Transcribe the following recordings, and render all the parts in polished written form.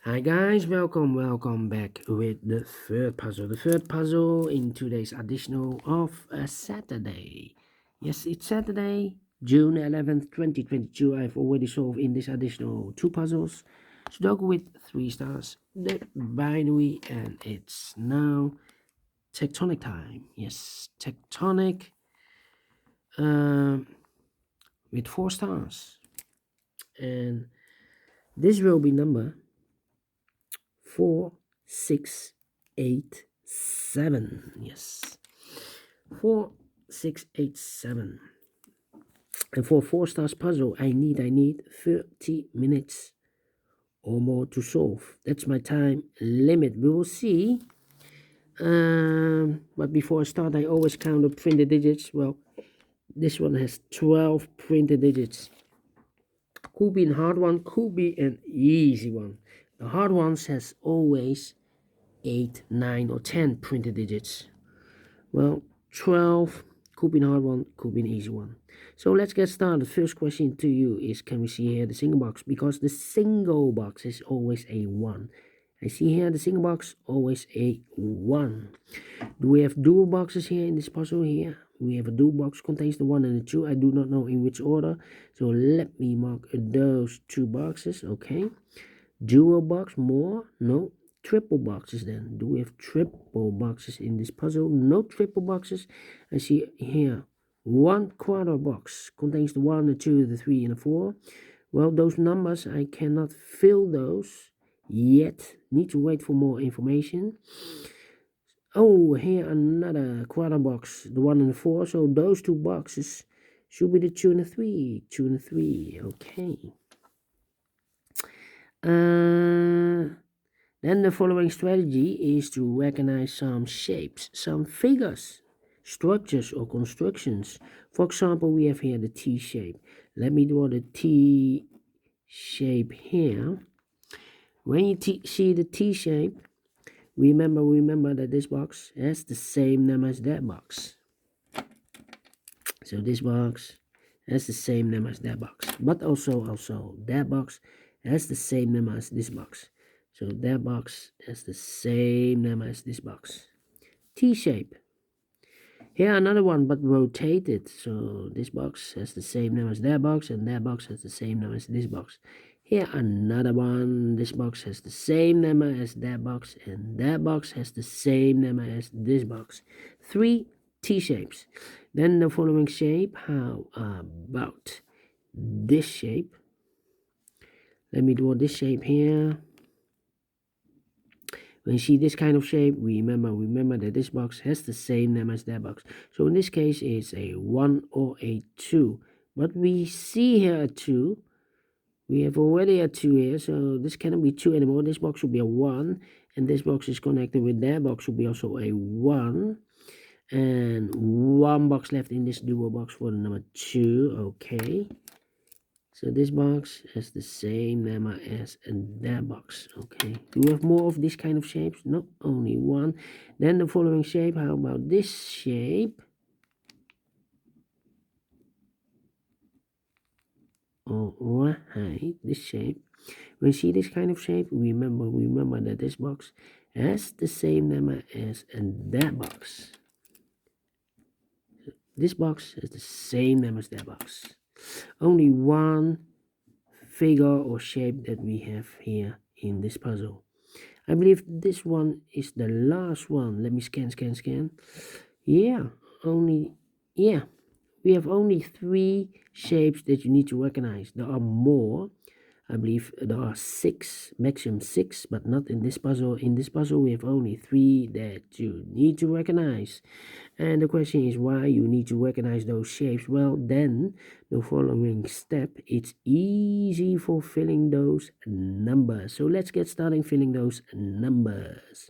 Hi guys, welcome back with the third puzzle. The third puzzle in today's additional of Saturday. Yes, it's Saturday, June 11th, 2022. I've already solved in this additional two puzzles. Sudoku with 3 stars, the binary, and it's now tectonic time. Yes, tectonic with 4 stars. And this will be number 4687. Yes, 4687. And for 4 stars puzzle, I need 30 minutes or more to solve. That's my time limit. We will see. But before I start, I always count the printed digits. Well, this one has 12 printed digits. Could be a hard one, could be an easy one. The hard ones has always 8, 9, or 10 printed digits. Well, 12 could be a hard one, could be an easy one. So let's get started. First question to you is, can we see here the single box? Because the single box is always a 1. I see here the single box, always a 1. Do we have dual boxes here in this puzzle here? We have a dual box, contains the 1 and the 2. I do not know in which order. So let me mark those 2 boxes, okay. Dual box, more? No. Triple boxes then. Do we have triple boxes in this puzzle? No triple boxes. I see here 1 quarter box contains the 1, the 2, the 3, and the 4. Well, those numbers, I cannot fill those yet. Need to wait for more information. Oh, here another quarter box, the 1 and the 4. So those 2 boxes should be the 2 and the 3. 2 and the 3, okay. Then the following strategy is to recognize some shapes, some figures, structures or constructions. For example, we have here the T shape. Let me draw the T shape here. When you see the T shape, remember that this box has the same name as that box. So this box has the same name as that box, but also that box has the same name as this box. So that box has the same name as this box. T-shape. Here another one, but rotated. So this box has the same name as that box, and that box has the same name as this box. Here another one. This box has the same name as that box, and that box has the same name as this box. 3 T-shapes. Then the following shape. How about this shape? Let me draw this shape here. When you see this kind of shape, remember that this box has the same name as that box. So in this case, it's a 1 or a 2. But we see here a 2. We have already a 2 here, so this cannot be 2 anymore. This box should be a 1, and this box is connected with that box, should be also a 1. And 1 box left in this dual box for the number 2, okay. So this box has the same name as that box, okay. Do we have more of this kind of shapes? No, only 1. Then the following shape, how about this shape? Alright, this shape. When you see this kind of shape, remember that this box has the same name as that box. This box has the same name as that box. Only 1 figure or shape that we have here in this puzzle. I believe this one is the last one. Let me scan. Yeah, we have only 3 shapes that you need to recognize. There are more. I believe there are 6, maximum 6, but not in this puzzle. In this puzzle, we have only 3 that you need to recognize. And the question is why you need to recognize those shapes. Well, then the following step, it's easy for filling those numbers. So let's get started filling those numbers.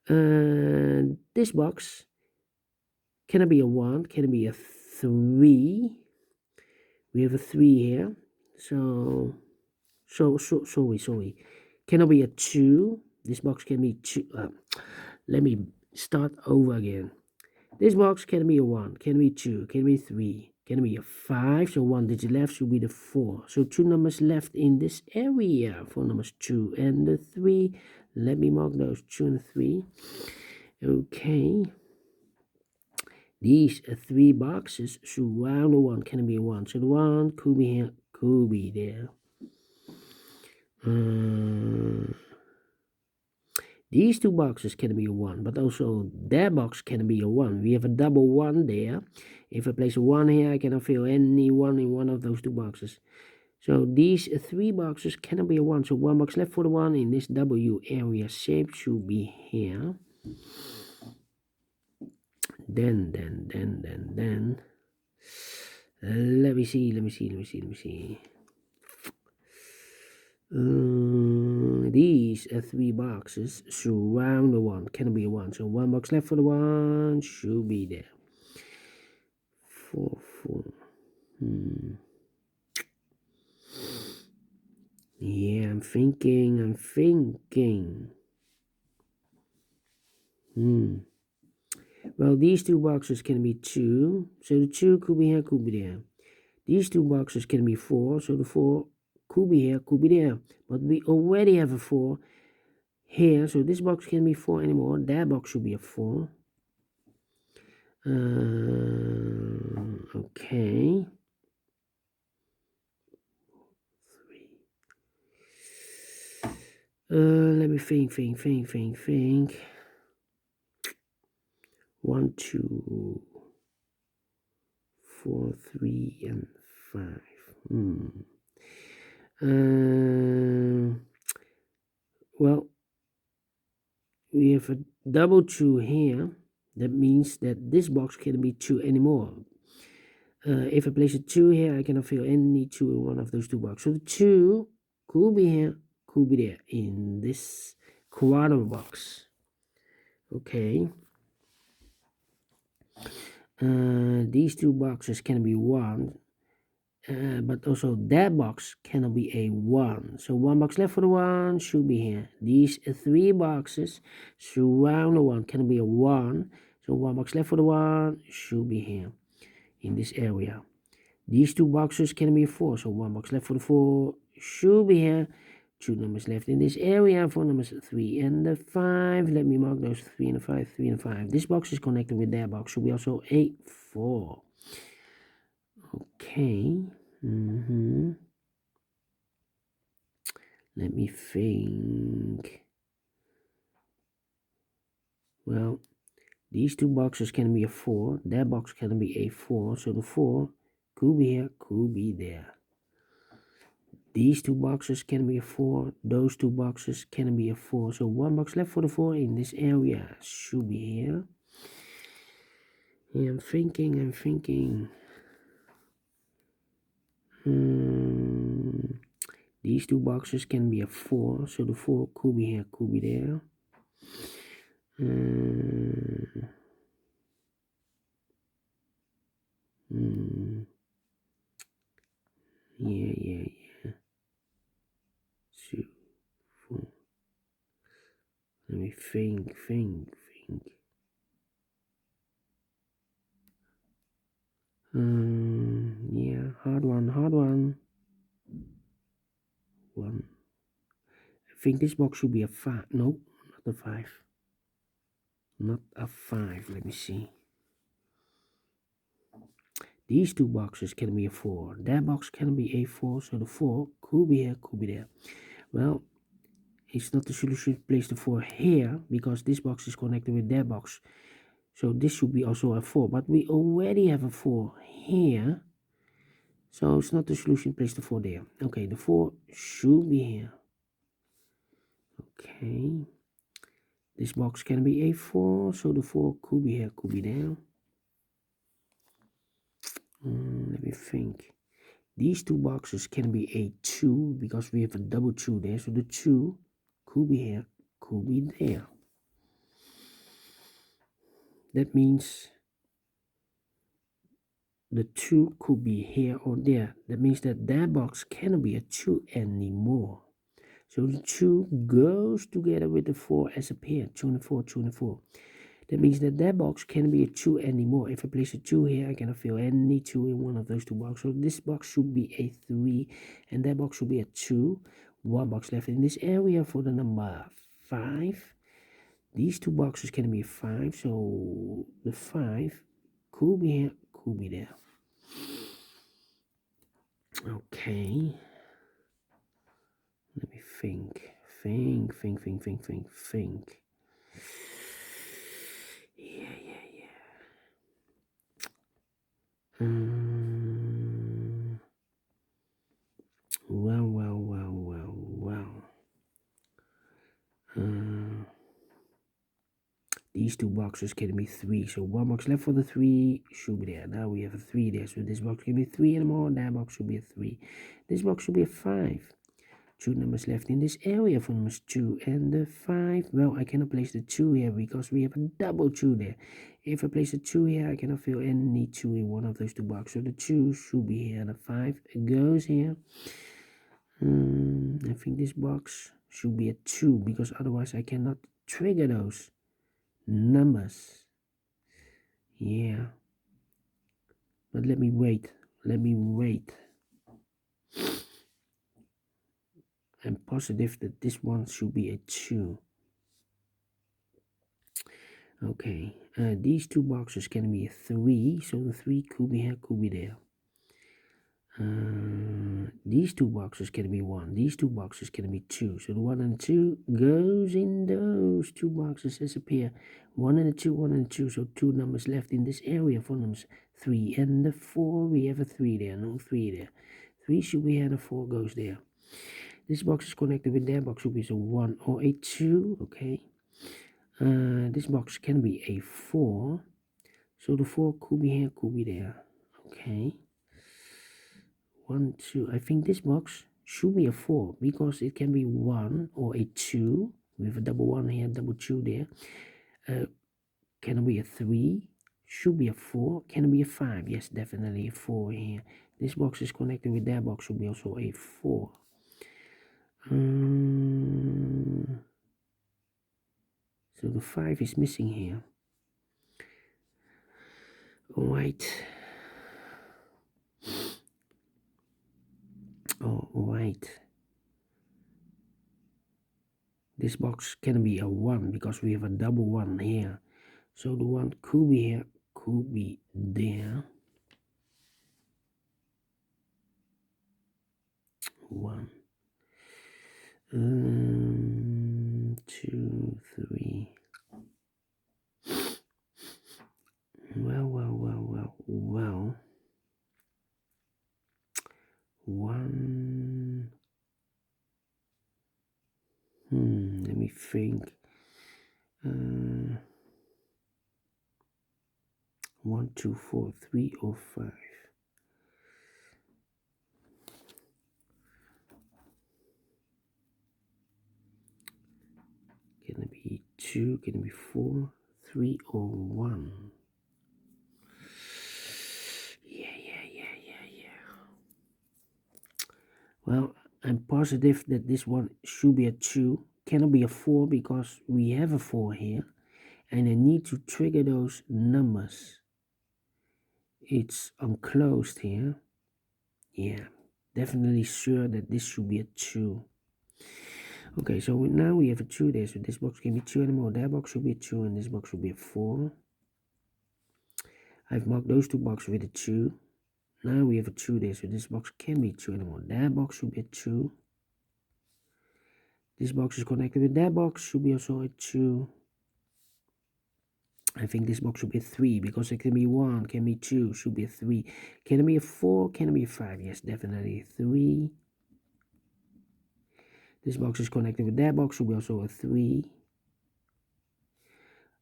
This box, can it be a 1? Can it be a 3? We have a 3 here. Sorry. Cannot be a 2. This box can be 2. Let me start over again. This box can be a 1, can be 2, can be 3, can be a 5, so 1 digit left should be the 4. So 2 numbers left in this area. 4 numbers 2 and the 3. Let me mark those 2 and 3. Okay. These 3 boxes surround the 1, can be a 1. So the 1 could be here, could be there. These 2 boxes can be a 1, but also that box can be a 1. We have a double 1 there. If I place a 1 here, I cannot fill any 1 in one of those 2 boxes. So these 3 boxes cannot be a 1. So 1 box left for the 1 in this W area shape should be here. Then. Let me see. These 3 boxes surround the 1, can be a 1. So 1 box left for the 1 should be there. 4. Yeah, I'm thinking. Well, these 2 boxes can be 2, so the 2 could be here, could be there. These 2 boxes can be 4, so the 4 could be here, could be there. But we already have a 4 here, so this box can't be 4 anymore. That box should be a 4. Okay. 3. Let me think. 1, 2, 4, 3, and 5. Well, we have a double 2 here. That means that this box can't be 2 anymore. If I place a 2 here, I cannot fill any 2 in one of those 2 boxes. So the 2 could be here, could be there in this quarter box. Okay. These 2 boxes can be 1. But also that box cannot be a 1. So 1 box left for the 1 should be here. These 3 boxes surround the 1, can be a 1. So 1 box left for the 1 should be here in this area. These 2 boxes can be a 4. So 1 box left for the 4 should be here. 2 numbers left in this area. 4 numbers 3 and the 5. Let me mark those 3 and the 5, 3 and 5. This box is connected with that box, should be also a 4. Okay. Let me think. Well, these 2 boxes can be a 4. That box can be a 4. So the 4 could be here, could be there. These 2 boxes can be a 4. Those 2 boxes can be a 4. So 1 box left for the 4 in this area should be here. Yeah, I'm thinking. These 2 boxes can be a 4. So the 4 could be here, could be there. Yeah. 2, 4. Let me think. Yeah, hard one. 1. I think this box should be a 5. No, not a 5. Not a 5. Let me see. These 2 boxes can be a 4. That box can be a 4. So the 4 could be here, could be there. Well, it's not the solution to place the 4 here because this box is connected with that box. So this should be also a 4. But we already have a 4 here. So it's not the solution to place the 4 there. Okay, the 4 should be here. Okay. This box can be a 4. So the 4 could be here, could be there. Let me think. These 2 boxes can be a 2 because we have a double 2 there. So the 2 could be here, could be there. That means the 2 could be here or there. That means that box cannot be a 2 anymore. So the 2 goes together with the 4 as a pair. 2 and 4, 2 and 4. That means that that box can't be a 2 anymore. If I place a 2 here, I cannot fill any 2 in one of those two boxes. So this box should be a 3, and that box should be a 2. One box left in this area for the number 5. These two boxes can be 5, so the 5 could be here, could be there. Okay. Let me think. Yeah. Well. These two boxes can be 3, so one box left for the 3 should be there. Now we have a 3 there, so this box can be 3 anymore. That box should be a 3. This box should be a 5. 2 numbers left in this area for numbers 2 and the 5. Well, I cannot place the 2 here because we have a double 2 there. If I place a 2 here, I cannot fill any 2 in one of those two boxes. So the 2 should be here, the 5 goes here. I think this box should be a 2 because otherwise I cannot trigger those numbers. Yeah. But let me wait. I'm positive that this one should be a 2. Okay, these two boxes can be a 3, so the 3 could be here, could be there. These two boxes can be 1, these two boxes can be 2, so the 1 and the 2 goes in those two boxes as a pair. 1 and the 2, 1 and the 2, so 2 numbers left in this area for numbers 3 and the 4. We have a 3 there, no 3 there. 3 should be here, the 4 goes there. This box is connected with that box, should be a 1 or a 2, okay. This box can be a 4, so the 4 could be here, could be there. Okay. 1, 2. I think this box should be a 4 because it can be 1 or a 2. We have a double 1 here, double 2 there. Can it be a 3? Should be a 4. Can it be a 5? Yes, definitely a 4 here. This box is connected with that box, should be also a 4. So the 5 is missing here. Alright. Alright. This box can be a 1 because we have a double 1 here. So the 1 could be here, could be there. 1. 2, 3. Well. 1. Let me think. 1, 2, 4, 3 or 5. Can it be 2? Can it be 4, 3 or 1? Yeah. Well, I'm positive that this one should be a 2. Cannot be a 4 because we have a 4 here. And I need to trigger those numbers. It's unclosed here. Yeah, definitely sure that this should be a 2. Okay, so now we have a 2 there. So this box can be 2 anymore. That box should be a 2 and this box should be a 4. I've marked those two boxes with a 2. Now we have a 2 there, so this box can be 2 anymore. That box should be a 2. This box is connected with that box, should be also a 2. I think this box should be a 3 because it can be 1, can be 2, should be a 3. Can it be a 4? Can it be a 5? Yes, definitely 3. This box is connected with that box, should be also a 3.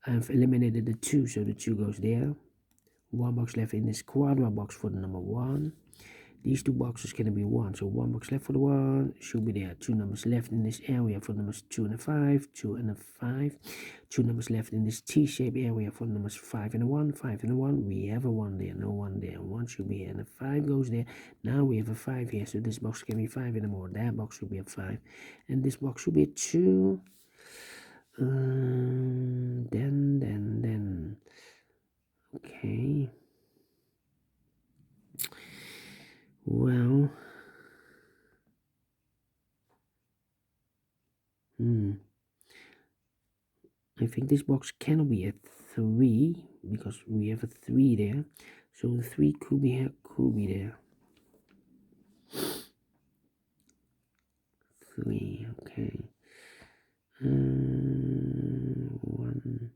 I've eliminated the 2, so the 2 goes there. 1 box left in this quadra box for the number 1. These two boxes can be 1, so 1 box left for the 1 should be there. 2 numbers left in this area for numbers 2 and a 5, 2 and a 5. 2 numbers left in this T-shaped area for numbers 5 and a 1, 5 and a 1. We have a 1 there, no 1 there. 1 should be here, and a 5 goes there. Now we have a 5 here, so this box can be 5 and more. That box should be a 5, and this box should be a 2. Then. Okay. Well. I think this box cannot be a 3 because we have a 3 there. So the 3 could be here, could be there. 3, okay. 1.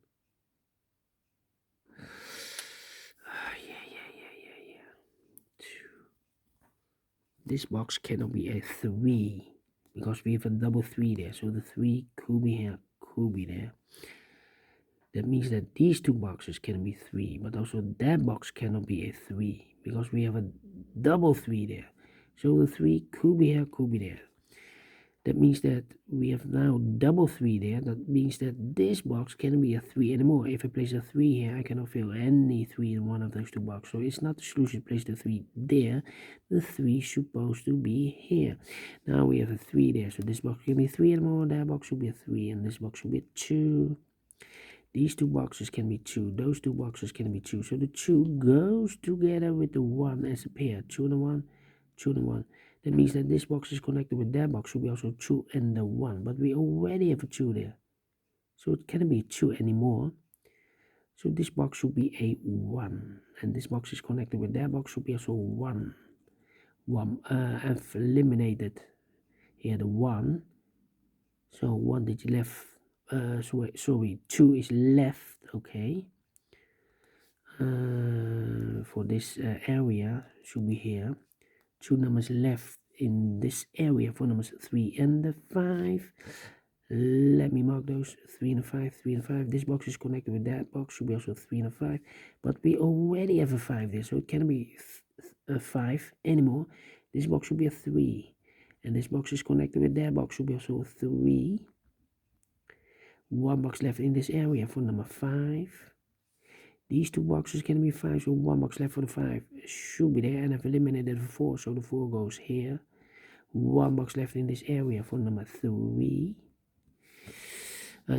Yeah. 2. This box cannot be a 3 because we have a double 3 there. So the 3 could be here, could be there. That means that these two boxes can be 3, but also that box cannot be a 3 because we have a double 3 there. So the 3 could be here, could be there. That means that we have now double 3 there. That means that this box cannot be a 3 anymore. If I place a 3 here, I cannot fill any 3 in one of those two boxes. So it's not the solution to place the 3 there. The 3 is supposed to be here. Now we have a 3 there. So this box can be 3 anymore. That box should be a 3 and this box should be a 2. These two boxes can be 2. Those two boxes can be 2. So the 2 goes together with the 1 as a pair. 2 and a 1, 2 and a 1. That means that this box is connected with that box. Should be also 2 and the 1. But we already have a 2 there. So it can't be 2 anymore. So this box should be a 1. And this box is connected with that box. Should be also 1. I've eliminated here the 1. So 1 digit left. Sorry, 2 is left. Okay. For this area should be here. 2 numbers left in this area for numbers 3 and the 5. Let me mark those 3 and a 5, 3 and a 5. This box is connected with that box, should be also 3 and a 5. But we already have a 5 there, so it can't be a 5 anymore. This box should be a 3. And this box is connected with that box, should be also a 3. 1 box left in this area for number 5. These two boxes can be 5, so 1 box left for the 5 should be there, and I've eliminated the 4, so the 4 goes here. 1 box left in this area for number 3.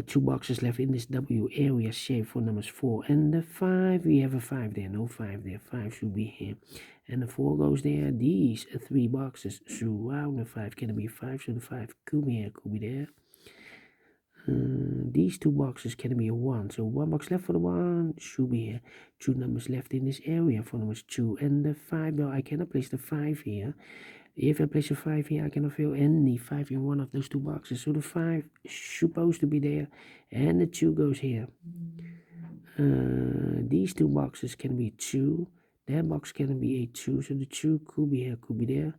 2 boxes left in this W area shape for numbers 4 and the 5. We have a 5 there, no 5 there, 5 should be here. And the 4 goes there. These 3 boxes surround the 5, can be 5, so the 5 could be here, could be there. These 2 boxes can be a 1, so 1 box left for the 1 should be here. 2 numbers left in this area for numbers 2 and the 5. Well, I cannot place the 5 here. If I place a 5 here, I cannot fill any 5 in one of those 2 boxes, so the 5 is supposed to be there and the 2 goes here. These 2 boxes can be 2. That box can be a 2, so the 2 could be here, could be there.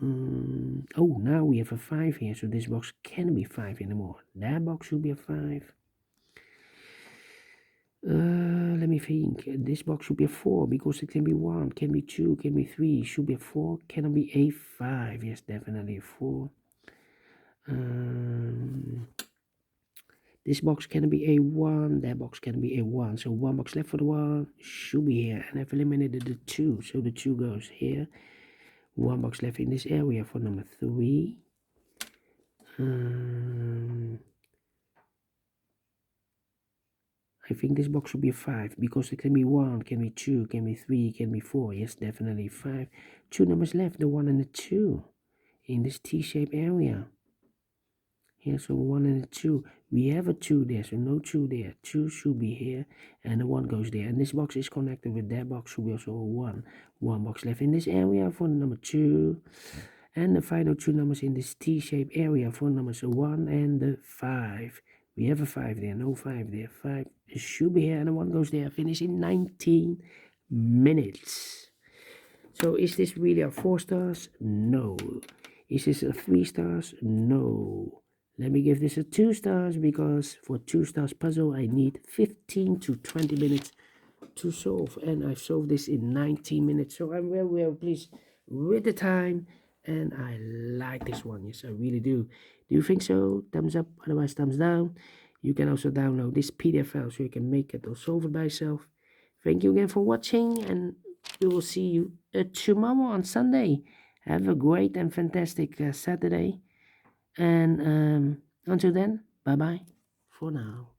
Oh, now we have a 5 here, so this box can't be 5 anymore. That box should be a 5. Let me think. This box should be a 4 because it can be 1, can be 2, can be 3, should be a 4, cannot be a 5. Yes, definitely a 4. This box can be a 1, that box can be a 1. So 1 box left for the 1 should be here, and I've eliminated the 2, so the 2 goes here. 1 box left in this area for number 3. I think this box should be a 5 because it can be 1, can be 2, can be 3, can be 4. Yes, definitely 5. 2 numbers left, the 1 and the 2 in this T-shaped area. Here, so 1 and a 2. We have a 2 there, so no 2 there. 2 should be here, and the 1 goes there. And this box is connected with that box, should be also a 1. 1 box left in this area for number 2. And the final 2 numbers in this T-shaped area for numbers 1 and the 5. We have a 5 there, no 5 there. 5 should be here, and the 1 goes there. Finish in 19 minutes. So is this really a 4 stars? No. Is this a 3 stars? No. Let me give this a 2 stars because for 2 stars puzzle I need 15 to 20 minutes to solve, and I've solved this in 19 minutes. So I'm very pleased with the time, and I like this one. Yes, I really do. Do you think so? Thumbs up, otherwise thumbs down. You can also download this PDF file so you can make it or solve it by yourself. Thank you again for watching, and we will see you tomorrow on Sunday. Have a great and fantastic Saturday. And until then, Bye bye for now.